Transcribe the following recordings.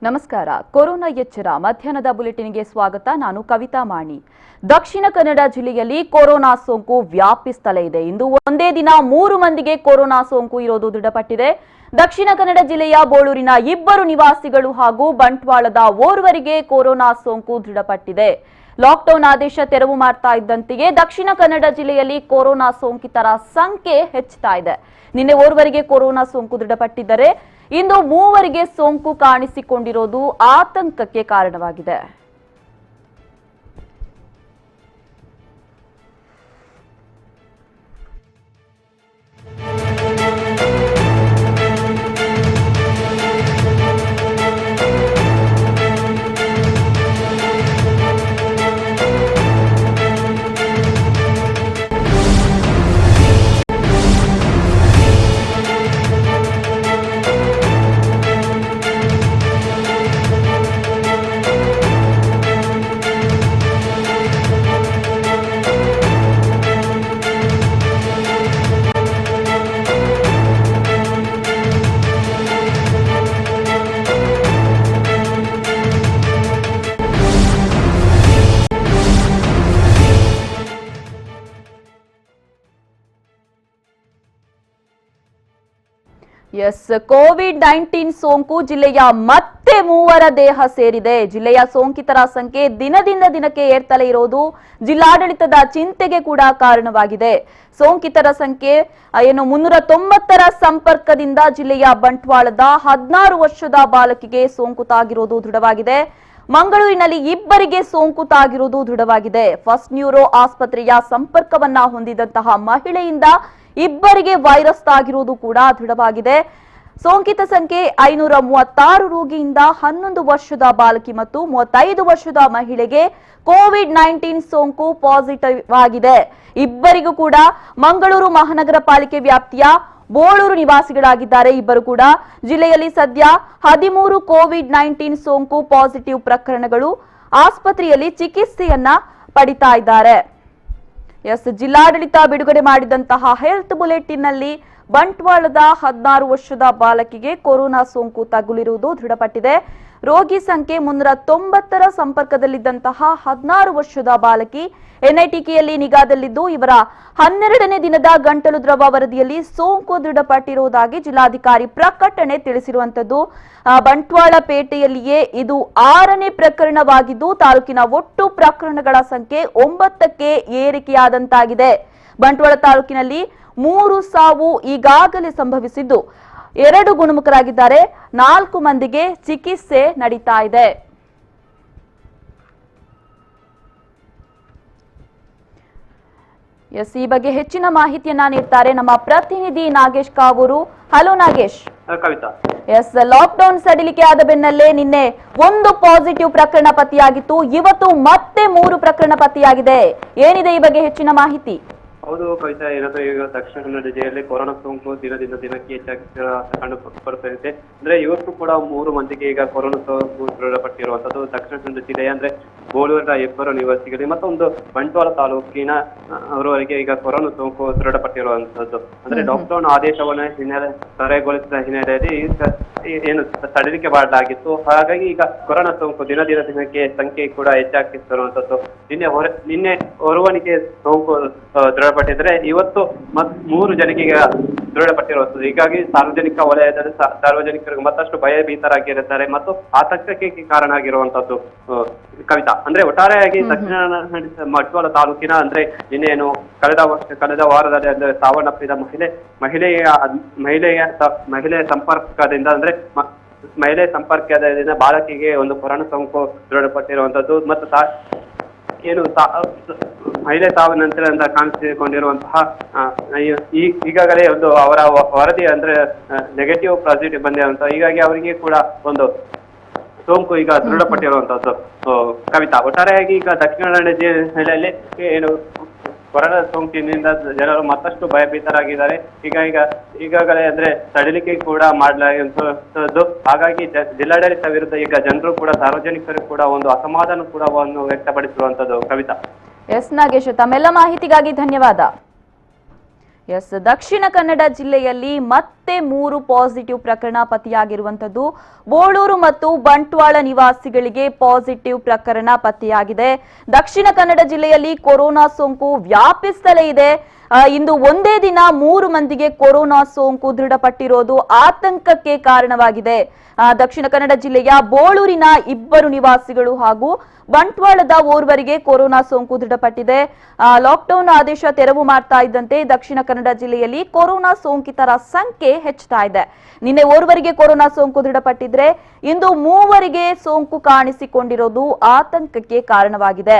ನಮಸ್ಕಾರ. ಕೊರೋನಾ ಎಚ್ಚರ ಮಧ್ಯಾಹ್ನದ ಬುಲೆಟಿನ್ಗೆ ಸ್ವಾಗತ. ನಾನು ಕವಿತಾ ಮಾಣಿ. ದಕ್ಷಿಣ ಕನ್ನಡ ಜಿಲ್ಲೆಯಲ್ಲಿ ಕೊರೋನಾ ಸೋಂಕು ವ್ಯಾಪಿಸುತ್ತಲೇ ಇದೆ. ಇಂದು ಒಂದೇ ದಿನ 3 ಮಂದಿಗೆ ಕೊರೋನಾ ಸೋಂಕು ಇರೋದು ದೃಢಪಟ್ಟಿದೆ. ದಕ್ಷಿಣ ಕನ್ನಡ ಜಿಲ್ಲೆಯ ಬೋಳೂರಿನ 2 ನಿವಾಸಿಗಳು ಹಾಗೂ ಬಂಟ್ವಾಳದ ಓರ್ವರಿಗೆ ಕೊರೋನಾ ಸೋಂಕು ದೃಢಪಟ್ಟಿದೆ. ಲಾಕ್ಡೌನ್ ಆದೇಶ ತೆರವು ಮಾಡ್ತಾ ಇದ್ದಂತೆಯೇ ದಕ್ಷಿಣ ಕನ್ನಡ ಜಿಲ್ಲೆಯಲ್ಲಿ ಕೊರೋನಾ ಸೋಂಕಿತರ ಸಂಖ್ಯೆ ಹೆಚ್ಚುತ್ತಾ ಇದೆ. ನಿನ್ನೆ ಓರ್ವರಿಗೆ ಕೊರೋನಾ ಸೋಂಕು ದೃಢಪಟ್ಟಿದ್ದರೆ ಇಂದು 3 ಸೋಂಕು ಕಾಣಿಸಿಕೊಂಡಿರೋದು ಆತಂಕಕ್ಕೆ ಕಾರಣವಾಗಿದೆ. ಕೋವಿಡ್-19 ಸೋಂಕು ಜಿಲ್ಲೆಯ ಮತ್ತೆ 3 ದೇಹ ಸೇರಿದೆ. ಜಿಲ್ಲೆಯ ಸೋಂಕಿತರ ಸಂಖ್ಯೆ ದಿನದಿಂದ ದಿನಕ್ಕೆ ಏರ್ತಲೇ ಇರೋದು ಜಿಲ್ಲಾಡಳಿತದ ಚಿಂತೆಗೆ ಕೂಡ ಕಾರಣವಾಗಿದೆ. ಸೋಂಕಿತರ ಸಂಖ್ಯೆ 390ರ ಸಂಪರ್ಕದಿಂದ ಜಿಲ್ಲೆಯ ಬಂಟ್ವಾಳದ 16 ವರ್ಷದ ಬಾಲಕಿಗೆ ಸೋಂಕು ತಾಗಿರೋದು ದೃಢವಾಗಿದೆ. ಮಂಗಳೂರಿನಲ್ಲಿ 2 ಸೋಂಕು ತಾಗಿರೋದು ದೃಢವಾಗಿದೆ. ಫಸ್ಟ್ ನ್ಯೂರೋ ಆಸ್ಪತ್ರೆಯ ಸಂಪರ್ಕವನ್ನ ಹೊಂದಿದಂತಹ ಮಹಿಳೆಯಿಂದ 2 ವೈರಸ್ ತಾಗಿರುವುದು ಕೂಡ ದೃಢವಾಗಿದೆ. ಸೋಂಕಿತ ಸಂಖ್ಯೆ 536 ರೋಗಿಯಿಂದ 11 ವರ್ಷದ ಬಾಲಕಿ ಮತ್ತು 35 ವರ್ಷದ ಮಹಿಳೆಗೆ ಕೋವಿಡ್-19 ಸೋಂಕು ಪಾಸಿಟಿವ್ ಆಗಿದೆ. 2 ಕೂಡ ಮಂಗಳೂರು ಮಹಾನಗರ ಪಾಲಿಕೆ ವ್ಯಾಪ್ತಿಯ ಬೋಳೂರು ನಿವಾಸಿಗಳಾಗಿದ್ದಾರೆ. 2 ಕೂಡ ಜಿಲ್ಲೆಯಲ್ಲಿ ಸದ್ಯ 13 ಕೋವಿಡ್-19 ಸೋಂಕು ಪಾಸಿಟಿವ್ ಪ್ರಕರಣಗಳು ಆಸ್ಪತ್ರೆಯಲ್ಲಿ ಚಿಕಿತ್ಸೆಯನ್ನ ಪಡಿತಾ ಇದ್ದಾರೆ. ಜಿಲ್ಲಾಡಳಿತ ಬಿಡುಗಡೆ ಮಾಡಿದಂತಹ ಹೆಲ್ತ್ ಬುಲೆಟಿನ್ ನಲ್ಲಿ ಬಂಟ್ವಾಳದ 16 ವರ್ಷದ ಬಾಲಕಿಗೆ ಕೊರೋನಾ ಸೋಂಕು ತಗುಲಿರುವುದು ದೃಢಪಟ್ಟಿದೆ. ರೋಗಿ ಸಂಖ್ಯೆ 390ರ ಸಂಪರ್ಕದಲ್ಲಿದ್ದಂತಹ 16 ವರ್ಷದ ಬಾಲಕಿ ಎನ್ಐಟಿಕೆಯಲ್ಲಿ ನಿಗಾದಲ್ಲಿದ್ದು ಇವರ 12ನೇ ದಿನದ ಗಂಟಲು ದ್ರವ ವರದಿಯಲ್ಲಿ ಸೋಂಕು ದೃಢಪಟ್ಟಿರುವುದಾಗಿ ಜಿಲ್ಲಾಧಿಕಾರಿ ಪ್ರಕಟಣೆ ತಿಳಿಸಿರುವಂತದ್ದು. ಬಂಟ್ವಾಳ ಪೇಟೆಯಲ್ಲಿಯೇ ಇದು 6ನೇ ಪ್ರಕರಣವಾಗಿದ್ದು ತಾಲೂಕಿನ ಒಟ್ಟು ಪ್ರಕರಣಗಳ ಸಂಖ್ಯೆ 9ಕ್ಕೆ ಏರಿಕೆಯಾದಂತಾಗಿದೆ. ಬಂಟ್ವಾಳ ತಾಲೂಕಿನಲ್ಲಿ 3 ಸಾವು ಈಗಾಗಲೇ ಸಂಭವಿಸಿದ್ದು 2 ಗುಣಮುಖರಾಗಿದ್ದಾರೆ. 4 ಮಂದಿಗೆ ಚಿಕಿತ್ಸೆ ನಡೀತಾ ಇದೆ. ಈ ಬಗ್ಗೆ ಹೆಚ್ಚಿನ ಮಾಹಿತಿಯನ್ನ ನೀಡ್ತಾರೆ ನಮ್ಮ ಪ್ರತಿನಿಧಿ ನಾಗೇಶ್ ಕಾವೂರು. ಹಲೋ ನಾಗೇಶ್. ಕವಿತಾ, ಲಾಕ್ಡೌನ್ ಸಡಿಲಿಕೆ ಆದ ಬೆನ್ನಲ್ಲೇ ನಿನ್ನೆ 1 ಪಾಸಿಟಿವ್ ಪ್ರಕರಣ ಪತ್ತೆಯಾಗಿತ್ತು. ಇವತ್ತು ಮತ್ತೆ 3 ಪ್ರಕರಣ ಪತ್ತೆಯಾಗಿದೆ. ಏನಿದೆ ಈ ಬಗ್ಗೆ ಹೆಚ್ಚಿನ ಮಾಹಿತಿ? ಹೌದು ಕವಿತಾ, ಏನಾದ್ರೆ ಈಗ ದಕ್ಷಿಣ ಕನ್ನಡ ಜಿಲ್ಲೆಯಲ್ಲಿ ಕೊರೋನಾ ಸೋಂಕು ದಿನದಿಂದ ದಿನಕ್ಕೆ ಹೆಚ್ಚಾಗಿ ಕಂಡು ಬರ್ತಾ ಇದೆ. ಅಂದ್ರೆ ಇವತ್ತು ಕೂಡ 3 ಮಂದಿಗೆ ಈಗ ಕೊರೋನಾ ಸೋಂಕು ದೃಢಪಟ್ಟಿರುವಂತದ್ದು. ದಕ್ಷಿಣ ಕನ್ನಡ ಜಿಲ್ಲೆಯ ಅಂದ್ರೆ ಬೋಳೂರಿನ 2 ನಿವಾಸಿಗಳಿಗೆ ಮತ್ತೊಂದು ಬಂಟ್ವಾಳ ತಾಲೂಕಿನ ಅವರವರಿಗೆ ಈಗ ಕೊರೋನಾ ಸೋಂಕು ದೃಢಪಟ್ಟಿರುವಂತದ್ದು. ಅಂದ್ರೆ ಲಾಕ್ಡೌನ್ ಆದೇಶವನ್ನು ಜಾರಿಗೊಳಿಸಿದ ಹಿನ್ನೆಲೆಯಲ್ಲಿ ಏನು ಸಡಿಲಿಕೆ ಮಾಡಲಾಗಿತ್ತು. ಹಾಗಾಗಿ ಈಗ ಕೊರೋನಾ ಸೋಂಕು ದಿನದಿಂದ ದಿನಕ್ಕೆ ಸಂಖ್ಯೆ ಕೂಡ ಹೆಚ್ಚಾಗ್ತಿರುವಂತದ್ದು. ನಿನ್ನೆ ಓರ್ವನಿಗೆ ಸೋಂಕು ದೃಢಪಟ್ಟಿದ್ರೆ ಇವತ್ತು 3 ಜನಕ್ಕೆ ದೃಢಪಟ್ಟಿರುವಂತದ್ದು. ಹೀಗಾಗಿ ಸಾರ್ವಜನಿಕ ವಲಯದಲ್ಲಿ ಸಾರ್ವಜನಿಕರಿಗೆ ಮತ್ತಷ್ಟು ಭಯಭೀತರಾಗಿರುತ್ತಾರೆ ಮತ್ತು ಆತಂಕಕ್ಕೆ ಕಾರಣ ಆಗಿರುವಂತದ್ದು. ಕವಿತಾ, ಅಂದ್ರೆ ಒಟ್ಟಾರೆಯಾಗಿ ದಕ್ಷಿಣ ಬಂಟ್ವಾಳ ತಾಲೂಕಿನ ಅಂದ್ರೆ ಇನ್ನೇನು ಕಳೆದ ವಾರದಲ್ಲಿ ಅಂದ್ರೆ ಸಾವನ್ನಪ್ಪಿದ ಮಹಿಳೆಯ ಸಂಪರ್ಕದಿಂದ ಅಂದ್ರೆ ಮಹಿಳೆ ಸಂಪರ್ಕದಿಂದ ಬಾಲಕಿಗೆ ಒಂದು ಕೊರೋನಾ ಸೋಂಕು ದೃಢಪಟ್ಟಿರುವಂತದ್ದು ಮತ್ತು ಏನು ಮಹಿಳೆ ಸಾವು ನಂತರ ಅಂತ ಕಾಣಿಸಿಕೊಂಡಿರುವಂತಹ ಈಗಾಗಲೇ ಒಂದು ಅವರ ವರದಿ ಅಂದ್ರೆ ನೆಗೆಟಿವ್ ಪಾಸಿಟಿವ್ ಬಂದಿರುವಂತಹ, ಹೀಗಾಗಿ ಅವರಿಗೆ ಕೂಡ ಒಂದು ಸೋಂಕು ಈಗ ದೃಢಪಟ್ಟಿರುವಂತದ್ದು. ಕವಿತಾ, ಒಟ್ಟಾರೆಯಾಗಿ ಈಗ ದಕ್ಷಿಣ ಕನ್ನಡ ಜಿಲ್ಲೆಯಲ್ಲಿ ಏನು ಕೊರೋನಾ ಸೋಂಕಿನಿಂದ ಜನರು ಮತ್ತಷ್ಟು ಭಯಭೀತರಾಗಿದ್ದಾರೆ. ಈಗಾಗಲೇ ಅಂದ್ರೆ ಸಡಿಲಿಕೆ ಕೂಡ ಮಾಡಲಾಗಿರುವಂತದ್ದು. ಹಾಗಾಗಿ ಜಿಲ್ಲಾಡಳಿತ ವಿರುದ್ಧ ಈಗ ಜನರು ಕೂಡ ಸಾರ್ವಜನಿಕರು ಕೂಡ ಒಂದು ಅಸಮಾಧಾನ ಕೂಡ ವ್ಯಕ್ತಪಡಿಸಿರುವಂತದ್ದು. ಕವಿತಾ. ನಾಗೇಶ್, ತಮ್ಮೆಲ್ಲ ಮಾಹಿತಿಗಾಗಿ ಧನ್ಯವಾದ. ದಕ್ಷಿಣ ಕನ್ನಡ ಜಿಲ್ಲೆಯಲ್ಲಿ ಮತ್ತೆ ಮತ್ತೆ 3 ಪಾಸಿಟಿವ್ ಪ್ರಕರಣ ಪತ್ತೆಯಾಗಿರುವಂತದ್ದು. ಬೋಳೂರು ಮತ್ತು ಬಂಟ್ವಾಳ ನಿವಾಸಿಗಳಿಗೆ ಪಾಸಿಟಿವ್ ಪ್ರಕರಣ ಪತ್ತೆಯಾಗಿದೆ. ದಕ್ಷಿಣ ಕನ್ನಡ ಜಿಲ್ಲೆಯಲ್ಲಿ ಕೊರೋನಾ ಸೋಂಕು ವ್ಯಾಪಿಸುತ್ತಲೇ ಇದೆ. ಇಂದು ಒಂದೇ ದಿನ 3 ಮಂದಿಗೆ ಕೊರೋನಾ ಸೋಂಕು ದೃಢಪಟ್ಟಿರೋದು ಆತಂಕಕ್ಕೆ ಕಾರಣವಾಗಿದೆ. ದಕ್ಷಿಣ ಕನ್ನಡ ಜಿಲ್ಲೆಯ ಬೋಳೂರಿನ 2 ನಿವಾಸಿಗಳು ಹಾಗೂ ಬಂಟ್ವಾಳದ ಓರ್ವರಿಗೆ ಕೊರೋನಾ ಸೋಂಕು ದೃಢಪಟ್ಟಿದೆ. ಲಾಕ್ಡೌನ್ ಆದೇಶ ತೆರವು ಮಾಡ್ತಾ ಇದ್ದಂತೆ ದಕ್ಷಿಣ ಕನ್ನಡ ಜಿಲ್ಲೆಯಲ್ಲಿ ಕೊರೋನಾ ಸೋಂಕಿತರ ಸಂಖ್ಯೆ ಹೆಚ್ಚುತ್ತಾ ಇದೆ. ನಿನ್ನೆ ಓರ್ವರಿಗೆ ಕೊರೋನಾ ಸೋಂಕು ದೃಢಪಟ್ಟಿದ್ರೆ ಇಂದು 3 ಸೋಂಕು ಕಾಣಿಸಿಕೊಂಡಿರೋದು ಆತಂಕಕ್ಕೆ ಕಾರಣವಾಗಿದೆ.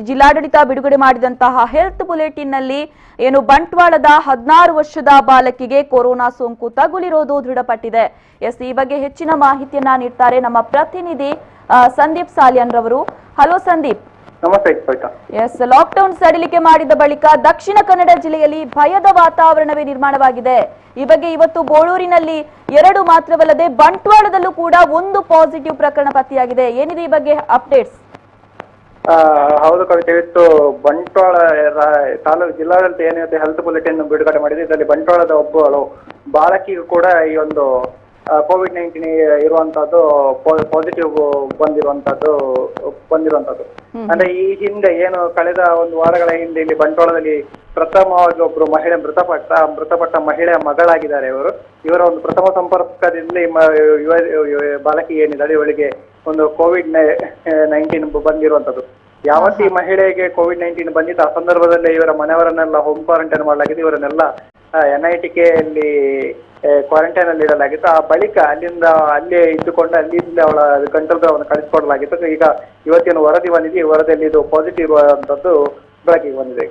ಜಿಲ್ಲಾಡಳಿತ ಬಿಡುಗಡೆ ಮಾಡಿದಂತಹ ಹೆಲ್ತ್ ಬುಲೆಟಿನ್ ನಲ್ಲಿ ಏನು ಬಂಟ್ವಾಳದ 16 ವರ್ಷದ ಬಾಲಕಿಗೆ ಕೊರೋನಾ ಸೋಂಕು ತಗುಲಿರೋದು ದೃಢಪಟ್ಟಿದೆ. ಈ ಬಗ್ಗೆ ಹೆಚ್ಚಿನ ಮಾಹಿತಿಯನ್ನ ನೀಡ್ತಾರೆ ನಮ್ಮ ಪ್ರತಿನಿಧಿ ಸಂದೀಪ್ ಸಾಲಿಯನ್ ರವರು. ಹಲೋ ಸಂದೀಪ್. ನಮಸ್ತೆ. ಲಾಕ್ಡೌನ್ ಸಡಿಲಿಕೆ ಮಾಡಿದ ಬಳಿಕ ದಕ್ಷಿಣ ಕನ್ನಡ ಜಿಲ್ಲೆಯಲ್ಲಿ ಭಯದ ವಾತಾವರಣವೇ ನಿರ್ಮಾಣವಾಗಿದೆ. ಈ ಬಗ್ಗೆ ಇವತ್ತು ಬೋಳೂರಿನಲ್ಲಿ 2 ಮಾತ್ರವಲ್ಲದೆ ಬಂಟ್ವಾಳದಲ್ಲೂ ಕೂಡ 1 ಪಾಸಿಟಿವ್ ಪ್ರಕರಣ ಪತ್ತೆಯಾಗಿದೆ. ಏನಿದೆ ಈ ಬಗ್ಗೆ ಅಪ್ಡೇಟ್ಸ್? ಹೌದು ಕವಿತೆ, ಇವತ್ತು ಬಂಟ್ವಾಳ ತಾಲೂಕು ಜಿಲ್ಲಾಡಳಿತ ಏನಿರುತ್ತೆ ಹೆಲ್ತ್ ಬುಲೆಟಿನ್ ಬಿಡುಗಡೆ ಮಾಡಿದೆ. ಇದರಲ್ಲಿ ಬಂಟ್ವಾಳದ ಒಬ್ಬಳು ಬಾಲಕಿಗೂ ಕೂಡ ಈ ಒಂದು COVID-19 ಇರುವಂತದ್ದು ಪಾಸಿಟಿವ್ ಬಂದಿರುವಂತದ್ದು. ಅಂದ್ರೆ ಈ ಹಿಂದೆ ಏನು ಕಳೆದ 1 ವಾರಗಳ ಹಿಂದೆ ಇಲ್ಲಿ ಬಂಟ್ವಾಳದಲ್ಲಿ ಪ್ರಥಮವಾಗಿ ಒಬ್ರು ಮಹಿಳೆ ಮೃತಪಟ್ಟ ಮಹಿಳೆಯ ಮಗಳಾಗಿದ್ದಾರೆ ಇವರು. ಇವರ ಒಂದು ಪ್ರಥಮ ಸಂಪರ್ಕದಲ್ಲಿ ಬಾಲಕಿ ಏನಿದ್ದಾರೆ ಇವಳಿಗೆ ಒಂದು COVID-19 ಬಂದಿರುವಂತದ್ದು. ಯಾವತ್ತು ಈ ಮಹಿಳೆಗೆ COVID-19 ಬಂದಿತ್ತು ಆ ಸಂದರ್ಭದಲ್ಲಿ ಇವರ ಮನೆಯವರನ್ನೆಲ್ಲ ಹೋಮ್ ಕ್ವಾರಂಟೈನ್ ಮಾಡಲಾಗಿದೆ. ಇವರನ್ನೆಲ್ಲ NITK ಅಲ್ಲಿ ಕ್ವಾರಂಟೈನ್ ಅಲ್ಲಿ ಇಡಲಾಗಿತ್ತು. ಆ ಬಳಿಕ ಅಲ್ಲೇ ಇದ್ದುಕೊಂಡು ಅಲ್ಲಿಂದ ಅವಳ ಕಂಟ್ರೋಲ್ಗಳನ್ನು ಕಳಿಸಿಕೊಡಲಾಗಿತ್ತು. ಈಗ ಇವತ್ತಿನ ವರದಿ ಬಂದಿದೆ. ಈ ವರದಿಯಲ್ಲಿ ಇದು ಪಾಸಿಟಿವ್ ಅಂತದ್ದು ಬೆಳಕಿಗೆ ಬಂದಿದೆ.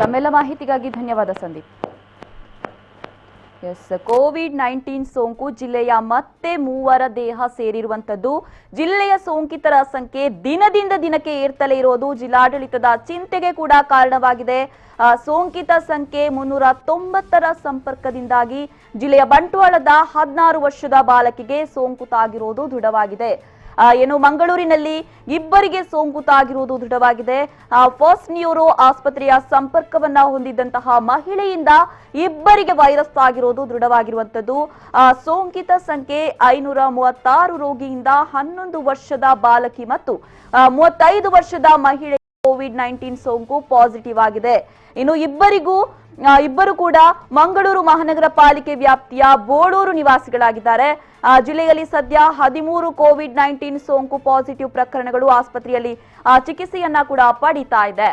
ತಮ್ಮೆಲ್ಲ ಮಾಹಿತಿಗಾಗಿ ಧನ್ಯವಾದ ಸಂದೀಪ್. COVID-19 ಸೋಂಕು ಜಿಲ್ಲೆಯ ಮತ್ತೆ 3 ದೇಹ ಸೇರಿರುವಂತದ್ದು. ಜಿಲ್ಲೆಯ ಸೋಂಕಿತರ ಸಂಖ್ಯೆ ದಿನದಿಂದ ದಿನಕ್ಕೆ ಏರ್ತಲೇ ಇರೋದು ಜಿಲ್ಲಾಡಳಿತದ ಚಿಂತೆಗೆ ಕೂಡ ಕಾರಣವಾಗಿದೆ. ಸೋಂಕಿತ ಸಂಖ್ಯೆ 390ರ ಸಂಪರ್ಕದಿಂದಾಗಿ ಜಿಲ್ಲೆಯ ಬಂಟ್ವಾಳದ 16 ವರ್ಷದ ಬಾಲಕಿಗೆ ಸೋಂಕು ತಾಗಿರೋದು ದೃಢವಾಗಿದೆ. ಏನು ಮಂಗಳೂರಿನಲ್ಲಿ 2 ಸೋಂಕು ತಾಗಿರುವುದು ದೃಢವಾಗಿದೆ. ಫಸ್ಟ್ ನ್ಯೂರೋ ಆಸ್ಪತ್ರೆಯ ಸಂಪರ್ಕವನ್ನ ಹೊಂದಿದ್ದಂತಹ ಮಹಿಳೆಯಿಂದ 2 ವೈರಸ್ ತಾಗಿರೋದು ದೃಢವಾಗಿರುವಂತದ್ದು. ಸೋಂಕಿತ ಸಂಖ್ಯೆ 536 ರೋಗಿಯಿಂದ 11 ವರ್ಷದ ಬಾಲಕಿ ಮತ್ತು 35 ವರ್ಷದ ಮಹಿಳೆ COVID-19 ಸೋಂಕು ಪಾಸಿಟಿವ್ ಆಗಿದೆ. ಇನ್ನು ಇಬ್ಬರು ಕೂಡ ಮಂಗಳೂರು ಮಹಾನಗರ ಪಾಲಿಕೆ ವ್ಯಾಪ್ತಿಯ ಬೋಳೂರು ನಿವಾಸಿಗಳಾಗಿದ್ದಾರೆ. ಜಿಲ್ಲೆಯಲ್ಲಿ ಸದ್ಯ 13 COVID-19 ಸೋಂಕು ಪಾಸಿಟಿವ್ ಪ್ರಕರಣಗಳು ಆಸ್ಪತ್ರೆಯಲ್ಲಿ ಚಿಕಿತ್ಸೆಯನ್ನ ಕೂಡ ಪಡೀತಾ ಇದೆ.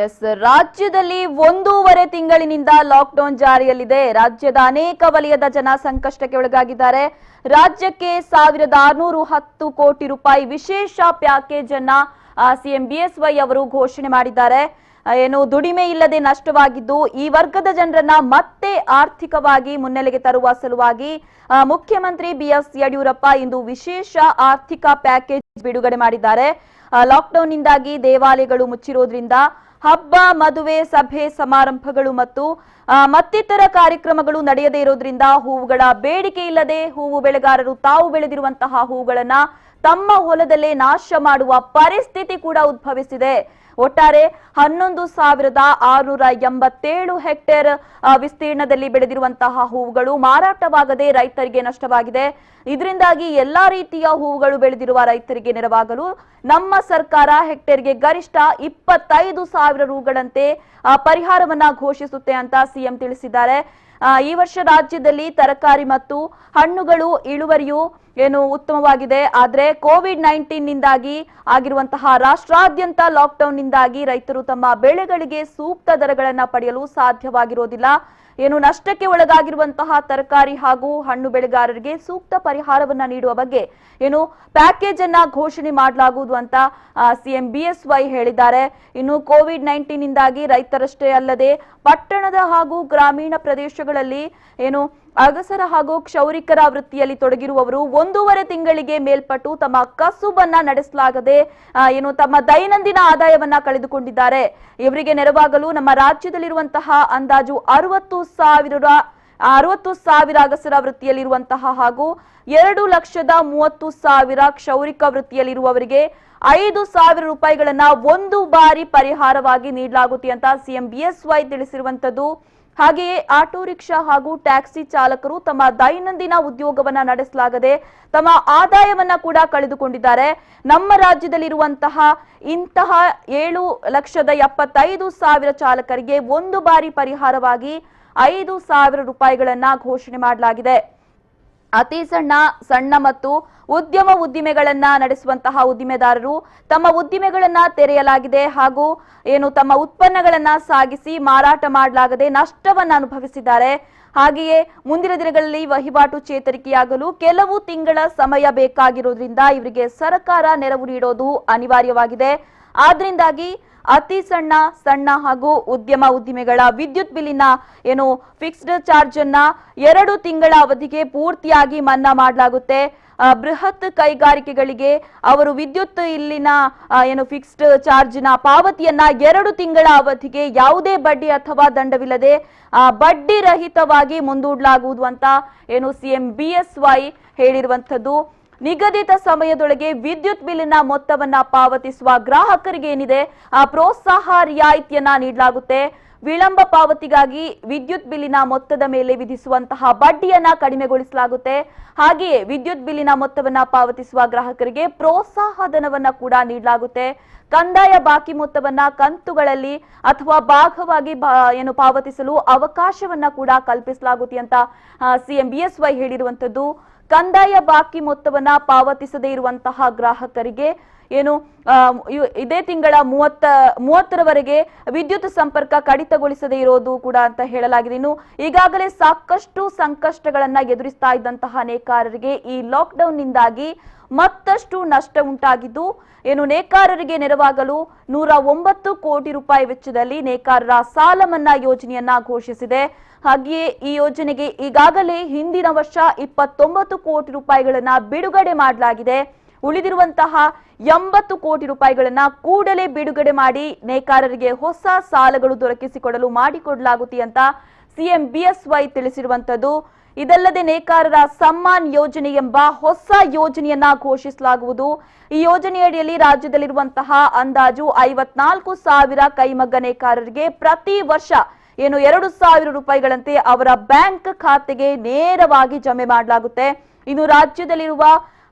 ಎಸ್, ರಾಜ್ಯದಲ್ಲಿ 1.5 ತಿಂಗಳಿನಿಂದ ಲಾಕ್ಡೌನ್ ಜಾರಿಯಲ್ಲಿದೆ. ರಾಜ್ಯದ ಅನೇಕ ವಲಯದ ಜನ ಸಂಕಷ್ಟಕ್ಕೆ ಒಳಗಾಗಿದ್ದಾರೆ. ರಾಜ್ಯಕ್ಕೆ 1610 ಕೋಟಿ ರೂಪಾಯಿ ವಿಶೇಷ ಪ್ಯಾಕೇಜ್ ಅನ್ನ ಸಿಎಂ ಬಿಎಸ್ವೈ ಅವರು ಘೋಷಣೆ ಮಾಡಿದ್ದಾರೆ. ಏನು ದುಡಿಮೆ ಇಲ್ಲದೆ ನಷ್ಟವಾಗಿದ್ದು ಈ ವರ್ಗದ ಜನರನ್ನ ಮತ್ತೆ ಆರ್ಥಿಕವಾಗಿ ಮುನ್ನೆಲೆಗೆ ತರುವ ಸಲುವಾಗಿ ಮುಖ್ಯಮಂತ್ರಿ ಬಿಎಸ್ ಯಡಿಯೂರಪ್ಪ ಇಂದು ವಿಶೇಷ ಆರ್ಥಿಕ ಪ್ಯಾಕೇಜ್ ಬಿಡುಗಡೆ ಮಾಡಿದ್ದಾರೆ. ಲಾಕ್ಡೌನ್ ನಿಂದಾಗಿ ದೇವಾಲಯಗಳು ಮುಚ್ಚಿರೋದ್ರಿಂದ ಹಬ್ಬ, ಮದುವೆ, ಸಭೆ ಸಮಾರಂಭಗಳು ಮತ್ತು ಮತ್ತಿತರ ಕಾರ್ಯಕ್ರಮಗಳು ನಡೆಯದೇ ಇರೋದ್ರಿಂದ ಹೂವುಗಳ ಬೇಡಿಕೆ ಇಲ್ಲದೆ ಹೂವು ಬೆಳೆಗಾರರು ತಾವು ಬೆಳೆದಿರುವಂತಹ ಹೂವುಗಳನ್ನ ತಮ್ಮ ಹೊಲದಲ್ಲೇ ನಾಶ ಮಾಡುವ ಪರಿಸ್ಥಿತಿ ಕೂಡ ಉದ್ಭವಿಸಿದೆ. ಒಟ್ಟಾರೆ 11,687 ಹೆಕ್ಟೇರ್ ವಿಸ್ತೀರ್ಣದಲ್ಲಿ ಬೆಳೆದಿರುವಂತಹ ಹೂವುಗಳು ಮಾರಾಟವಾಗದೆ ರೈತರಿಗೆ ನಷ್ಟವಾಗಿದೆ. ಇದರಿಂದಾಗಿ ಎಲ್ಲಾ ರೀತಿಯ ಹೂವುಗಳು ಬೆಳೆದಿರುವ ರೈತರಿಗೆ ನೆರವಾಗಲು ನಮ್ಮ ಸರ್ಕಾರ ಹೆಕ್ಟೇರ್ಗೆ ಗರಿಷ್ಠ 25,000 ರೂಗಳಂತೆ ಪರಿಹಾರವನ್ನ ಘೋಷಿಸುತ್ತೆ ಅಂತ ಸಿಎಂ ತಿಳಿಸಿದ್ದಾರೆ. ಈ ವರ್ಷ ರಾಜ್ಯದಲ್ಲಿ ತರಕಾರಿ ಮತ್ತು ಹಣ್ಣುಗಳು ಇಳುವರಿಯು ಉತ್ತಮವಾಗಿದೆ. ಆದ್ರೆ ಕೋವಿಡ್-19 ನಿಂದಾಗಿ ಆಗಿರುವಂತಹ ರಾಷ್ಟ್ರಾದ್ಯಂತ ಲಾಕ್ಡೌನ್ ನಿಂದಾಗಿ ರೈತರು ತಮ್ಮ ಬೆಳೆಗಳಿಗೆ ಸೂಕ್ತ ದರಗಳನ್ನ ಪಡೆಯಲು ಸಾಧ್ಯವಾಗಿರೋದಿಲ್ಲ. ನಷ್ಟಕ್ಕೆ ಒಳಗಾಗಿರುವಂತಹ ತರಕಾರಿ ಹಾಗೂ ಹಣ್ಣು ಬೆಳೆಗಾರರಿಗೆ ಸೂಕ್ತ ಪರಿಹಾರವನ್ನ ನೀಡುವ ಬಗ್ಗೆ ಪ್ಯಾಕೇಜ್ ಅನ್ನ ಘೋಷಣೆ ಮಾಡಲಾಗುವುದು ಅಂತ ಸಿಎಂ ಬಿಎಸ್ವೈ ಹೇಳಿದ್ದಾರೆ. ಇನ್ನು ಕೋವಿಡ್-19 ನಿಂದಾಗಿ ರೈತರಷ್ಟೇ ಅಲ್ಲದೆ ಪಟ್ಟಣದ ಹಾಗೂ ಗ್ರಾಮೀಣ ಪ್ರದೇಶಗಳಲ್ಲಿ ಅಗಸರ ಹಾಗೂ ಕ್ಷೌರಿಕರ ವೃತ್ತಿಯಲ್ಲಿ ತೊಡಗಿರುವವರು 1.5 ತಿಂಗಳಿಗೆ ಮೇಲ್ಪಟ್ಟು ತಮ್ಮ ಕಸುಬನ್ನ ನಡೆಸಲಾಗದೆ ತಮ್ಮ ದೈನಂದಿನ ಆದಾಯವನ್ನ ಕಳೆದುಕೊಂಡಿದ್ದಾರೆ. ಇವರಿಗೆ ನೆರವಾಗಲು ನಮ್ಮ ರಾಜ್ಯದಲ್ಲಿರುವಂತಹ ಅಂದಾಜು 60,000 ಅಗಸರ ವೃತ್ತಿಯಲ್ಲಿರುವಂತಹ ಹಾಗೂ 2,30,000 ಕ್ಷೌರಿಕ ವೃತ್ತಿಯಲ್ಲಿರುವವರಿಗೆ 5,000 ರೂಪಾಯಿಗಳನ್ನ ಒಂದು ಬಾರಿ ಪರಿಹಾರವಾಗಿ ನೀಡಲಾಗುತ್ತೆ ಅಂತ ಸಿಎಂ ಬಿಎಸ್ವೈ ತಿಳಿಸಿರುವಂತದ್ದು. ಹಾಗೆಯೇ ಆಟೋ ರಿಕ್ಷಾ ಹಾಗೂ ಟ್ಯಾಕ್ಸಿ ಚಾಲಕರು ತಮ್ಮ ದೈನಂದಿನ ಉದ್ಯೋಗವನ್ನ ನಡೆಸಲಾಗದೆ ತಮ್ಮ ಆದಾಯವನ್ನ ಕೂಡ ಕಳೆದುಕೊಂಡಿದ್ದಾರೆ. ನಮ್ಮ ರಾಜ್ಯದಲ್ಲಿರುವಂತಹ ಇಂತಹ 7,75,000 ಚಾಲಕರಿಗೆ ಒಂದು ಬಾರಿ ಪರಿಹಾರವಾಗಿ 5,000 ರೂಪಾಯಿಗಳನ್ನ ಘೋಷಣೆ ಮಾಡಲಾಗಿದೆ. ಅತಿ ಸಣ್ಣ ಮತ್ತು ಉದ್ದಿಮೆಗಳನ್ನ ನಡೆಸುವಂತಹ ಉದ್ದಿಮೆದಾರರು ತಮ್ಮ ಉದ್ದಿಮೆಗಳನ್ನ ತೆರೆಯಲಾಗಿದೆ ಹಾಗೂ ತಮ್ಮ ಉತ್ಪನ್ನಗಳನ್ನ ಸಾಗಿಸಿ ಮಾರಾಟ ಮಾಡಲಾಗದೆ ನಷ್ಟವನ್ನ ಅನುಭವಿಸಿದ್ದಾರೆ. ಹಾಗೆಯೇ ಮುಂದಿನ ದಿನಗಳಲ್ಲಿ ವಹಿವಾಟು ಚೇತರಿಕೆಯಾಗಲು ಕೆಲವು ತಿಂಗಳ ಸಮಯ ಬೇಕಾಗಿರೋದ್ರಿಂದ ಇವರಿಗೆ ಸರ್ಕಾರ ನೆರವು ನೀಡೋದು ಅನಿವಾರ್ಯವಾಗಿದೆ. ಆದ್ರಿಂದಾಗಿ ಅತಿ ಸಣ್ಣ ಹಾಗೂ ಉದ್ದಿಮೆಗಳ ವಿದ್ಯುತ್ ಬಿಲ್ಲಿನ ಫಿಕ್ಸ್ಡ್ ಚಾರ್ಜ್ ಅನ್ನ 2 ತಿಂಗಳ ಅವಧಿಗೆ ಪೂರ್ತಿಯಾಗಿ ಮನ್ನಾ ಮಾಡಲಾಗುತ್ತೆ. ಬೃಹತ್ ಕೈಗಾರಿಕೆಗಳಿಗೆ ಅವರು ವಿದ್ಯುತ್ ಇಲ್ಲಿನ ಫಿಕ್ಸ್ಡ್ ಚಾರ್ಜ್ ನ ಪಾವತಿಯನ್ನ 2 ತಿಂಗಳ ಅವಧಿಗೆ ಯಾವುದೇ ಬಡ್ಡಿ ಅಥವಾ ದಂಡವಿಲ್ಲದೆ ಬಡ್ಡಿ ರಹಿತವಾಗಿ ಮುಂದೂಡಲಾಗುವುದು ಅಂತ ಸಿಎಂ ಬಿಎಸ್ವೈ ಹೇಳಿರುವಂತದ್ದು. ನಿಗದಿತ ಸಮಯದೊಳಗೆ ವಿದ್ಯುತ್ ಬಿಲ್ಲಿನ ಮೊತ್ತವನ್ನ ಪಾವತಿಸುವ ಗ್ರಾಹಕರಿಗೆ ಪ್ರೋತ್ಸಾಹ ರಿಯಾಯಿತಿಯನ್ನ ನೀಡಲಾಗುತ್ತೆ. ವಿಳಂಬ ಪಾವತಿಗಾಗಿ ವಿದ್ಯುತ್ ಬಿಲ್ಲಿನ ಮೊತ್ತದ ಮೇಲೆ ವಿಧಿಸುವಂತಹ ಬಡ್ಡಿಯನ್ನ ಕಡಿಮೆಗೊಳಿಸಲಾಗುತ್ತೆ. ಹಾಗೆಯೇ ವಿದ್ಯುತ್ ಬಿಲ್ಲಿನ ಮೊತ್ತವನ್ನ ಪಾವತಿಸುವ ಗ್ರಾಹಕರಿಗೆ ಪ್ರೋತ್ಸಾಹ ಧನವನ್ನ ಕೂಡ ನೀಡಲಾಗುತ್ತೆ. ಕಂದಾಯ ಬಾಕಿ ಮೊತ್ತವನ್ನ ಕಂತುಗಳಲ್ಲಿ ಅಥವಾ ಭಾಗವಾಗಿ ಪಾವತಿಸಲು ಅವಕಾಶವನ್ನ ಕೂಡ ಕಲ್ಪಿಸಲಾಗುತ್ತೆ ಅಂತ ಸಿಎಂ ಬಿಎಸ್ವೈ ಹೇಳಿರುವಂತದ್ದು. ಕಂದಾಯ ಬಾಕಿ ಮೊತ್ತವನ್ನ ಪಾವತಿಸದೇ ಇರುವಂತಹ ಗ್ರಾಹಕರಿಗೆ ಇದೇ ತಿಂಗಳ 30ರವರೆಗೆ ವಿದ್ಯುತ್ ಸಂಪರ್ಕ ಕಡಿತಗೊಳಿಸದೇ ಇರೋದು ಕೂಡ ಅಂತ ಹೇಳಲಾಗಿದೆ. ಇನ್ನು ಈಗಾಗಲೇ ಸಾಕಷ್ಟು ಸಂಕಷ್ಟಗಳನ್ನ ಎದುರಿಸ್ತಾ ಇದ್ದಂತಹ ನೇಕಾರರಿಗೆ ಈ ಲಾಕ್ಡೌನ್ ನಿಂದಾಗಿ ಮತ್ತಷ್ಟು ನಷ್ಟ ಉಂಟಾಗಿದ್ದು ನೇಕಾರರಿಗೆ ನೆರವಾಗಲು 109 ಕೋಟಿ ರೂಪಾಯಿ ವೆಚ್ಚದಲ್ಲಿ ನೇಕಾರರ ಸಾಲ ಮನ್ನಾ ಯೋಜನೆಯನ್ನ ಘೋಷಿಸಿದೆ. ಹಾಗೆಯೇ ಈ ಯೋಜನೆಗೆ ಈಗಾಗಲೇ ಹಿಂದಿನ ವರ್ಷ 29 ಕೋಟಿ ರೂಪಾಯಿಗಳನ್ನ ಬಿಡುಗಡೆ ಮಾಡಲಾಗಿದೆ. ಉಳಿದಿರುವಂತಹ 80 ಕೋಟಿ ರೂಪಾಯಿಗಳನ್ನ ಕೂಡಲೇ ಬಿಡುಗಡೆ ಮಾಡಿ ನೇಕಾರರಿಗೆ ಹೊಸ ಸಾಲಗಳು ದೊರಕಿಸಿಕೊಡಲು ಮಾಡಿಕೊಡಲಾಗುತ್ತೆ ಅಂತ ಸಿಎಂ ಬಿಎಸ್ವೈ ತಿಳಿಸಿರುವಂತದ್ದು. ಇದಲ್ಲದೆ ನೇಕಾರರ ಸಮ್ಮಾನ್ ಯೋಜನೆ ಎಂಬ ಹೊಸ ಯೋಜನೆಯನ್ನ ಘೋಷಿಸಲಾಗುವುದು. ಈ ಯೋಜನೆಯಡಿಯಲ್ಲಿ ರಾಜ್ಯದಲ್ಲಿರುವಂತಹ ಅಂದಾಜು 54,000 ಕೈಮಗ್ಗ ನೇಕಾರರಿಗೆ ಪ್ರತಿ ವರ್ಷ 2,000 ರೂಪಾಯಿಗಳಂತೆ ಅವರ ಬ್ಯಾಂಕ್ ಖಾತೆಗೆ ನೇರವಾಗಿ ಜಮೆ ಮಾಡಲಾಗುತ್ತೆ. ಇನ್ನು ರಾಜ್ಯದಲ್ಲಿರುವ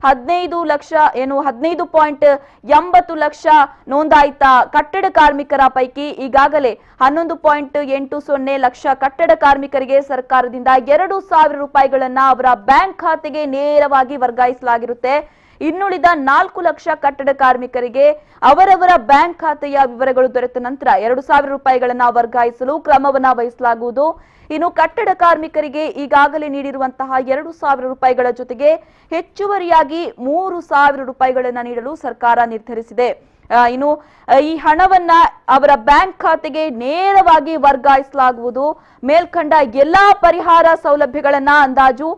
15.80 ಲಕ್ಷ ನೋಂದಾಯಿತ ಕಟ್ಟಡ ಕಾರ್ಮಿಕರ ಪೈಕಿ ಈಗಾಗಲೇ 11.80 ಲಕ್ಷ ಕಟ್ಟಡ ಕಾರ್ಮಿಕರಿಗೆ ಸರ್ಕಾರದಿಂದ 2,000 ರೂಪಾಯಿಗಳನ್ನ ಅವರ ಬ್ಯಾಂಕ್ ಖಾತೆಗೆ ನೇರವಾಗಿ ವರ್ಗಾಯಿಸಲಾಗಿರುತ್ತೆ. ಇನ್ನುಳಿದ 4 ಲಕ್ಷ ಕಟ್ಟಡ ಕಾರ್ಮಿಕರಿಗೆ ಅವರವರ ಬ್ಯಾಂಕ್ ಖಾತೆಯ ವಿವರಗಳು ದೊರೆತ ನಂತರ 2,000 ರೂಪಾಯಿಗಳನ್ನು ವರ್ಗಾಯಿಸಲು ಕ್ರಮವನ್ನ ವಹಿಸಲಾಗುವುದು. ಇನ್ನು ಕಟ್ಟಡ ಕಾರ್ಮಿಕರಿಗೆ ಈಗಾಗಲೇ ನೀಡಿರುವಂತಹ 2,000 ರೂಪಾಯಿಗಳ ಜೊತೆಗೆ ಹೆಚ್ಚುವರಿಯಾಗಿ 3,000 ರೂಪಾಯಿಗಳನ್ನು ನೀಡಲು ಸರ್ಕಾರ ನಿರ್ಧರಿಸಿದೆ. ಇನ್ನು ಈ ಹಣವನ್ನ ಅವರ ಬ್ಯಾಂಕ್ ಖಾತೆಗೆ ನೇರವಾಗಿ ವರ್ಗಾಯಿಸಲಾಗುವುದು. ಮೇಲ್ಕಂಡ ಎಲ್ಲಾ ಪರಿಹಾರ ಸೌಲಭ್ಯಗಳನ್ನ ಅಂದಾಜು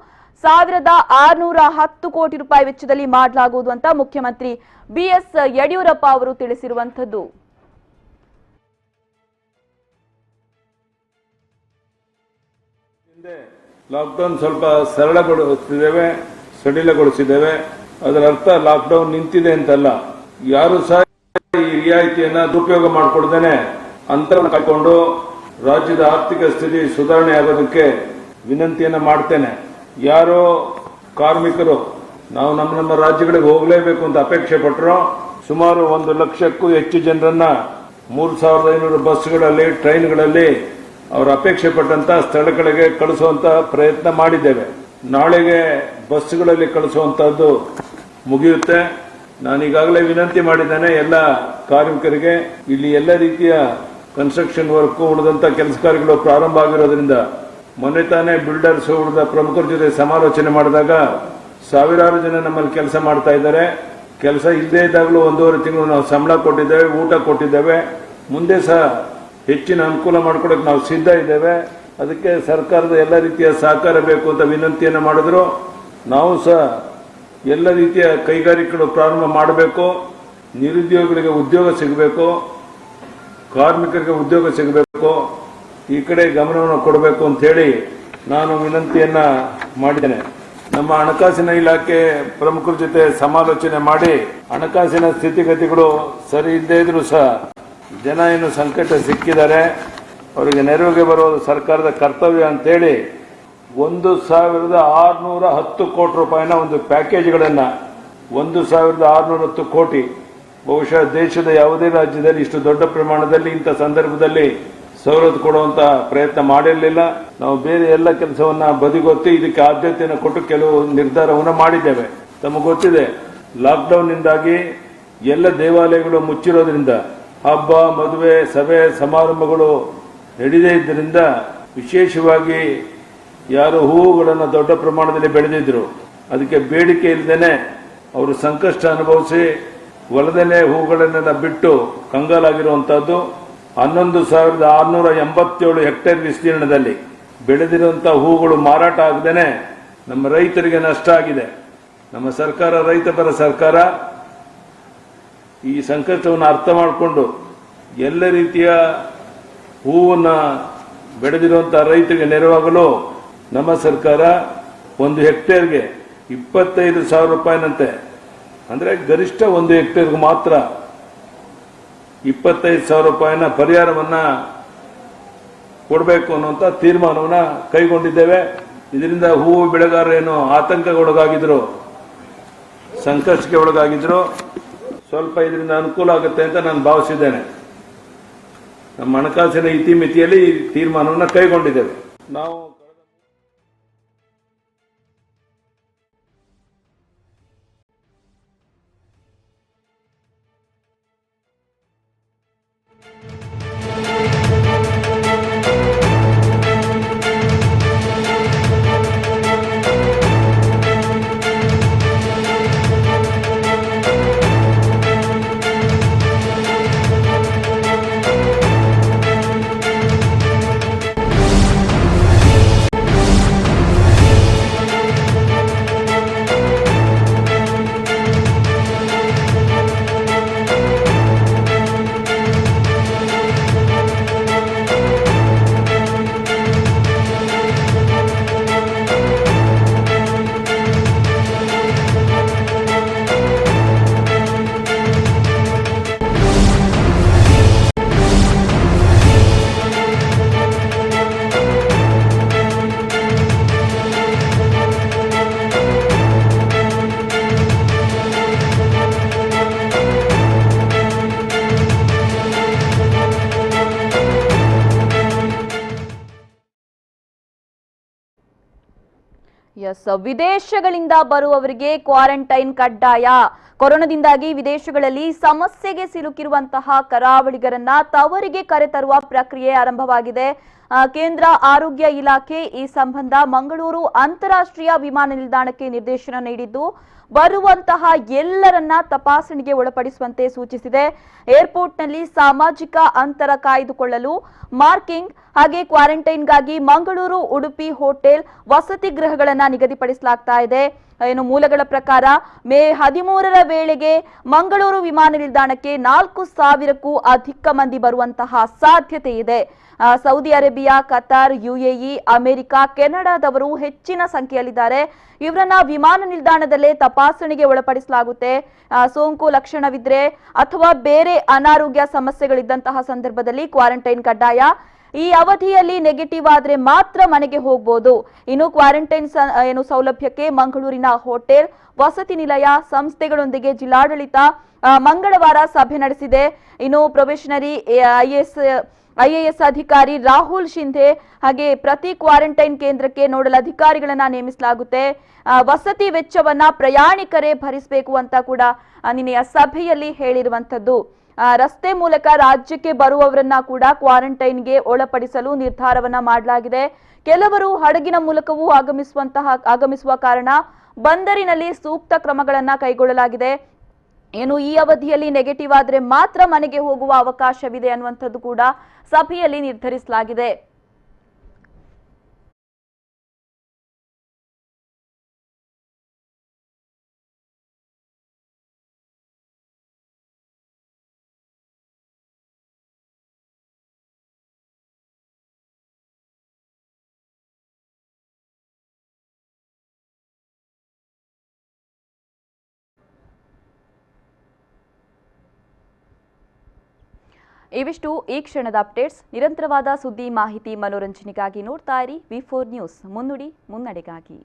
1,610 ಕೋಟಿ ರೂಪಾಯಿ ವೆಚ್ಚದಲ್ಲಿ ಮಾಡಲಾಗುವುದು ಅಂತ ಮುಖ್ಯಮಂತ್ರಿ ಬಿಎಸ್ ಯಡಿಯೂರಪ್ಪ ಅವರು ತಿಳಿಸಿರುವಂತದ್ದು. ಲಾಕ್ಡೌನ್ ಸ್ವಲ್ಪ ಸರಳಗೊಳಿಸಿದ್ದೇವೆ, ಸಡಿಲಗೊಳಿಸಿದ್ದೇವೆ. ಅದರ ಅರ್ಥ ಲಾಕ್ಡೌನ್ ನಿಂತಿದೆ ಅಂತಲ್ಲ. ಯಾರು ಸಹ ಈ ರಿಯಾಯಿತಿಯನ್ನ ದುರುಪಯೋಗ ಮಾಡಿಕೊಳ್ದೇನೆ ಅಂತರ ಕಾಯ್ಕೊಂಡು ರಾಜ್ಯದ ಆರ್ಥಿಕ ಸ್ಥಿತಿ ಸುಧಾರಣೆ ಆಗೋದಕ್ಕೆ ವಿನಂತಿಯನ್ನ ಮಾಡ್ತೇನೆ. ಯಾರೋ ಕಾರ್ಮಿಕರು ನಾವು ನಮ್ಮ ರಾಜ್ಯಗಳಿಗೆ ಹೋಗಲೇಬೇಕು ಅಂತ ಅಪೇಕ್ಷೆ ಪಟ್ಟರು ಸುಮಾರು 1 ಲಕ್ಷಕ್ಕೂ ಹೆಚ್ಚು ಜನರನ್ನ 3,500 ಬಸ್ಗಳಲ್ಲಿ, ಟ್ರೈನ್ಗಳಲ್ಲಿ ಅವರು ಅಪೇಕ್ಷೆ ಪಟ್ಟಂತ ಸ್ಥಳಗಳಿಗೆ ಕಳಿಸುವಂತ ಪ್ರಯತ್ನ ಮಾಡಿದ್ದೇವೆ. ನಾಳೆಗೆ ಬಸ್ಗಳಲ್ಲಿ ಕಳಿಸುವಂತಹದ್ದು ಮುಗಿಯುತ್ತೆ. ನಾನು ಈಗಾಗಲೇ ವಿನಂತಿ ಮಾಡಿದ್ದೇನೆ ಎಲ್ಲ ಕಾರ್ಮಿಕರಿಗೆ. ಇಲ್ಲಿ ಎಲ್ಲ ರೀತಿಯ ಕನ್ಸ್ಟ್ರಕ್ಷನ್ ವರ್ಕ್ ಉಳಿದಂತ ಕೆಲಸ ಕಾರ್ಯಗಳು ಪ್ರಾರಂಭ ಆಗಿರೋದ್ರಿಂದ ಮೊನ್ನೆ ತಾನೇ ಬಿಲ್ಡರ್ಸ್ ಉಳಿದ ಪ್ರಮುಖರ ಜೊತೆ ಸಮಾಲೋಚನೆ ಮಾಡಿದಾಗ ಸಾವಿರಾರು ಜನ ನಮ್ಮಲ್ಲಿ ಕೆಲಸ ಮಾಡ್ತಾ ಇದ್ದಾರೆ. ಕೆಲಸ ಇಲ್ಲದೇ ಇದ್ದಾಗಲೂ 1.5 ತಿಂಗಳು ನಾವು ಸಂಬಳ ಕೊಟ್ಟಿದ್ದೇವೆ, ಊಟ ಕೊಟ್ಟಿದ್ದೇವೆ. ಮುಂದೆ ಸಹ ಹೆಚ್ಚಿನ ಅನುಕೂಲ ಮಾಡಿಕೊಡಕ್ಕೆ ನಾವು ಸಿದ್ಧ ಇದ್ದೇವೆ. ಅದಕ್ಕೆ ಸರ್ಕಾರದ ಎಲ್ಲ ರೀತಿಯ ಸಹಕಾರ ಬೇಕು ಅಂತ ವಿನಂತಿಯನ್ನು ಮಾಡಿದ್ರು. ನಾವು ಸಹ ಎಲ್ಲ ರೀತಿಯ ಕೈಗಾರಿಕೆಗಳು ಪ್ರಾರಂಭ ಮಾಡಬೇಕು. ನಿರುದ್ಯೋಗಿಗಳಿಗೆ ಉದ್ಯೋಗ ಸಿಗಬೇಕು, ಕಾರ್ಮಿಕರಿಗೆ ಉದ್ಯೋಗ ಸಿಗಬೇಕು. ಈ ಕಡೆ ಗಮನವನ್ನು ಕೊಡಬೇಕು ಅಂತ ಹೇಳಿ ನಾನು ವಿನಂತಿಯನ್ನ ಮಾಡಿದ್ದೇನೆ. ನಮ್ಮ ಹಣಕಾಸಿನ ಇಲಾಖೆ ಪ್ರಮುಖರ ಜೊತೆ ಸಮಾಲೋಚನೆ ಮಾಡಿ ಹಣಕಾಸಿನ ಸ್ಥಿತಿಗತಿಗಳು ಸರಿ ಇಲ್ಲದೇ ಇದ್ರೂ ಸಹ ಜನ ಏನು ಸಂಕಟ ಸಿಕ್ಕಿದ್ದಾರೆ, ಅವರಿಗೆ ನೆರವಿಗೆ ಬರುವುದು ಸರ್ಕಾರದ ಕರ್ತವ್ಯ ಅಂತೇಳಿ 1,610 ಕೋಟಿ ರೂಪಾಯಿನ ಒಂದು ಪ್ಯಾಕೇಜ್ಗಳನ್ನ 1,610 ಕೋಟಿ ಬಹುಶಃ ದೇಶದ ಯಾವುದೇ ರಾಜ್ಯದಲ್ಲಿ ಇಷ್ಟು ದೊಡ್ಡ ಪ್ರಮಾಣದಲ್ಲಿ ಇಂಥ ಸಂದರ್ಭದಲ್ಲಿ ಸವಲತ್ತು ಕೊಡುವಂತ ಪ್ರಯತ್ನ ಮಾಡಿರಲಿಲ್ಲ. ನಾವು ಬೇರೆ ಎಲ್ಲ ಕೆಲಸವನ್ನ ಬದಿಗೊತ್ತಿ ಇದಕ್ಕೆ ಆದ್ಯತೆಯನ್ನು ಕೊಟ್ಟು ಕೆಲವು ನಿರ್ಧಾರವನ್ನು ಮಾಡಿದ್ದೇವೆ. ತಮಗೆ ಗೊತ್ತಿದೆ, ಲಾಕ್ಡೌನ್ನಿಂದಾಗಿ ಎಲ್ಲ ದೇವಾಲಯಗಳು ಮುಚ್ಚಿರೋದ್ರಿಂದ ಹಬ್ಬ, ಮದುವೆ, ಸಭೆ, ಸಮಾರಂಭಗಳು ನಡೆದೇ ಇದ್ದರಿಂದ ವಿಶೇಷವಾಗಿ ಯಾರು ಹೂವುಗಳನ್ನು ದೊಡ್ಡ ಪ್ರಮಾಣದಲ್ಲಿ ಬೆಳೆದಿದ್ರು ಅದಕ್ಕೆ ಬೇಡಿಕೆ ಇಲ್ಲದೇನೆ ಅವರು ಸಂಕಷ್ಟ ಅನುಭವಿಸಿ ಹೊಲದಲ್ಲೇ ಹೂಗಳನ್ನೆಲ್ಲ ಬಿಟ್ಟು ಕಂಗಾಲಾಗಿರುವಂತಹದ್ದು. 11,687 ಹೆಕ್ಟೇರ್ ವಿಸ್ತೀರ್ಣದಲ್ಲಿ ಬೆಳೆದಿರುವಂತಹ ಹೂಗಳು ಮಾರಾಟ ಆಗದೇನೆ ನಮ್ಮ ರೈತರಿಗೆ ನಷ್ಟ ಆಗಿದೆ. ನಮ್ಮ ಸರ್ಕಾರ ರೈತಪರ ಸರ್ಕಾರ. ಈ ಸಂಕಷ್ಟವನ್ನು ಅರ್ಥ ಮಾಡಿಕೊಂಡು ಎಲ್ಲ ರೀತಿಯ ಹೂವನ್ನ ಬೆಳೆದಿರುವಂತಹ ರೈತರಿಗೆ ನೆರವಾಗಲು ನಮ್ಮ ಸರ್ಕಾರ 1 ಹೆಕ್ಟೇರ್ಗೆ 25,000 ರೂಪಾಯಿನಂತೆ, ಅಂದ್ರೆ ಗರಿಷ್ಠ 1 ಹೆಕ್ಟೇರ್ಗೆ ಮಾತ್ರ 25,000 ರೂಪಾಯಿನ ಪರಿಹಾರವನ್ನ ಕೊಡಬೇಕು ಅನ್ನುವಂತ ತೀರ್ಮಾನವನ್ನ ಕೈಗೊಂಡಿದ್ದೇವೆ. ಇದರಿಂದ ಹೂವು ಬೆಳೆಗಾರರು ಏನು ಆತಂಕಕ್ಕೆ ಒಳಗಾಗಿದ್ರು, ಸಂಕಷ್ಟಕ್ಕೆ ಒಳಗಾಗಿದ್ರು, ಸ್ವಲ್ಪ ಇದರಿಂದ ಅನುಕೂಲ ಆಗುತ್ತೆ ಅಂತ ನಾನು ಭಾವಿಸಿದ್ದೇನೆ. ನಮ್ಮ ಹಣಕಾಸಿನ ಇತಿಮಿತಿಯಲ್ಲಿ ಈ ತೀರ್ಮಾನವನ್ನು ಕೈಗೊಂಡಿದ್ದೇವೆ. ನಾವು ಎಸ್, ವಿದೇಶಗಳಿಂದ ಬರುವವರಿಗೆ ಕ್ವಾರಂಟೈನ್ ಕಡ್ಡಾಯ. ಕೊರೋನಾದಿಂದಾಗಿ ವಿದೇಶಗಳಲ್ಲಿ ಸಮಸ್ಯೆಗೆ ಸಿಲುಕಿರುವಂತಹ ಕರಾವಳಿಗರನ್ನ ತವರಿಗೆ ಕರೆತರುವ ಪ್ರಕ್ರಿಯೆ ಆರಂಭವಾಗಿದೆ. ಕೇಂದ್ರ ಆರೋಗ್ಯ ಇಲಾಖೆ ಈ ಸಂಬಂಧ ಮಂಗಳೂರು ಅಂತಾರಾಷ್ಟ್ರೀಯ ವಿಮಾನ ನಿಲ್ದಾಣಕ್ಕೆ ನಿರ್ದೇಶನ ನೀಡಿದ್ದು ಬರುವಂತಹ ಎಲ್ಲರನ್ನ ತಪಾಸಣೆಗೆ ಒಳಪಡಿಸುವಂತೆ ಸೂಚಿಸಿದೆ. ಏರ್ಪೋರ್ಟ್ನಲ್ಲಿ ಸಾಮಾಜಿಕ ಅಂತರ ಕಾಯ್ದುಕೊಳ್ಳಲು ಮಾರ್ಕಿಂಗ್ ಹಾಗೆ ಕ್ವಾರಂಟೈನ್ಗಾಗಿ ಮಂಗಳೂರು, ಉಡುಪಿ ಹೋಟೆಲ್, ವಸತಿ ಗೃಹಗಳನ್ನು ನಿಗದಿಪಡಿಸಲಾಗ್ತಾ ಇದೆ. ಮೂಲಗಳ ಪ್ರಕಾರ ಮೇ 13ರ ವೇಳೆಗೆ ಮಂಗಳೂರು ವಿಮಾನ ನಿಲ್ದಾಣಕ್ಕೆ 4,000ಕ್ಕೂ ಅಧಿಕ ಮಂದಿ ಬರುವಂತಹ ಸಾಧ್ಯತೆ ಇದೆ. Saudi Arabia, Qatar, UAE, America, ಕೆನಡಾದವರು ಹೆಚ್ಚಿನ ಸಂಖ್ಯೆಯಲ್ಲಿದ್ದಾರೆ. ಇವರನ್ನ ವಿಮಾನ ನಿಲ್ದಾಣದಲ್ಲೇ ತಪಾಸಣೆಗೆ ಒಳಪಡಿಸಲಾಗುತ್ತೆ. ಸೋಂಕು ಲಕ್ಷಣವಿದ್ರೆ ಅಥವಾ ಬೇರೆ ಅನಾರೋಗ್ಯ ಸಮಸ್ಯೆಗಳಿದ್ದಂತಹ ಸಂದರ್ಭದಲ್ಲಿ ಕ್ವಾರಂಟೈನ್ ಕಡ್ಡಾಯ. ಈ ಅವಧಿಯಲ್ಲಿ ನೆಗೆಟಿವ್ ಆದ್ರೆ ಮಾತ್ರ ಮನೆಗೆ ಹೋಗಬಹುದು. ಇನ್ನು ಕ್ವಾರಂಟೈನ್ ಸೌಲಭ್ಯಕ್ಕೆ ಮಂಗಳೂರಿನ ಹೋಟೆಲ್, ವಸತಿ ನಿಲಯ ಸಂಸ್ಥೆಗಳೊಂದಿಗೆ ಜಿಲ್ಲಾಡಳಿತ ಮಂಗಳವಾರ ಸಭೆ ನಡೆಸಿದೆ. ಇನ್ನು ಪ್ರೊಬೇಷನರಿ ಐಎಎಸ್ ಅಧಿಕಾರಿ ರಾಹುಲ್ ಶಿಂಧೆ ಹಾಗೆ ಪ್ರತಿ ಕ್ವಾರಂಟೈನ್ ಕೇಂದ್ರಕ್ಕೆ ನೋಡಲ್ ಅಧಿಕಾರಿಗಳನ್ನ ನೇಮಿಸಲಾಗುತ್ತೆ. ವಸತಿ ವೆಚ್ಚವನ್ನ ಪ್ರಯಾಣಿಕರೇ ಭರಿಸಬೇಕು ಅಂತ ಕೂಡ ನಿನ್ನೆಯ ಸಭೆಯಲ್ಲಿ ಹೇಳಿರುವಂತದ್ದು. ರಸ್ತೆ ಮೂಲಕ ರಾಜ್ಯಕ್ಕೆ ಬರುವವರನ್ನ ಕೂಡ ಕ್ವಾರಂಟೈನ್ಗೆ ಒಳಪಡಿಸಲು ನಿರ್ಧಾರವನ್ನ ಮಾಡಲಾಗಿದೆ. ಕೆಲವರು ಹಡಗಿನ ಮೂಲಕವೂ ಆಗಮಿಸುವ ಕಾರಣ ಬಂದರಿನಲ್ಲಿ ಸೂಕ್ತ ಕ್ರಮಗಳನ್ನ ಕೈಗೊಳ್ಳಲಾಗಿದೆ. ಈ ಅವಧಿಯಲ್ಲಿ ನೆಗೆಟಿವ್ ಆದ್ರೆ ಮಾತ್ರ ಮನೆಗೆ ಹೋಗುವ ಅವಕಾಶವಿದೆ ಅನ್ನುವಂಥದ್ದು ಕೂಡ ಸಭೆಯಲ್ಲಿ ನಿರ್ಧರಿಸಲಾಗಿದೆ. ಇವಿಷ್ಟು ಈ ಕ್ಷಣದ ಅಪ್ಡೇಟ್ಸ್. ನಿರಂತರವಾದ ಸುದ್ದಿ, ಮಾಹಿತಿ, ಮನೋರಂಜನೆಗಾಗಿ ನೋಡ್ತಾ ಇರಿ V4 ನ್ಯೂಸ್. ಮುನ್ನುಡಿ ಮುನ್ನಡೆಗಾಗಿ.